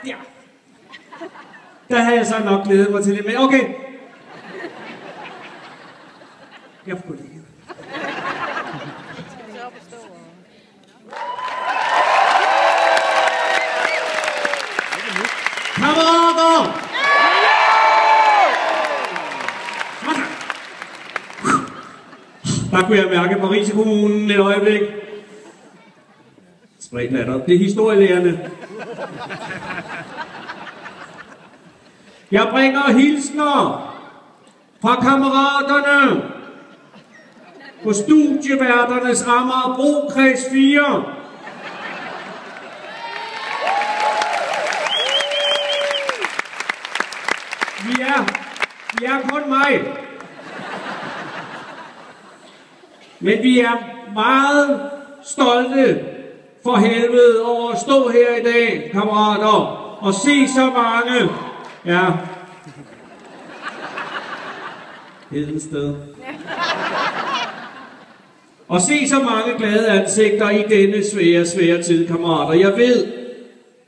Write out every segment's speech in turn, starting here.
ja. Der havde jeg så nok glædet mig til det, men okay. Jeg får det her. Kammerater! Der kunne jeg mærke Paris kommunen et øjeblik. Spredt latter. Det er historielærerne. Jeg bringer hilsner fra kammeraterne på studieværternes Amagerbro Kreds 4. Vi er kun mig. Men vi er meget stolte for helvede over at stå her i dag, kammerater, og se så mange. Ja. Hedensted. Og se så mange glade ansigter i denne svære tid, kammerater.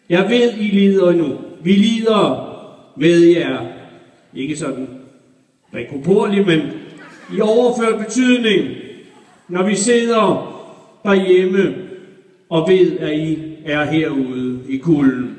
Jeg ved, I lider nu. Vi lider med jer. Ikke sådan rekoporligt, men i overført betydning, når vi sidder derhjemme og ved, at I er herude i kulden.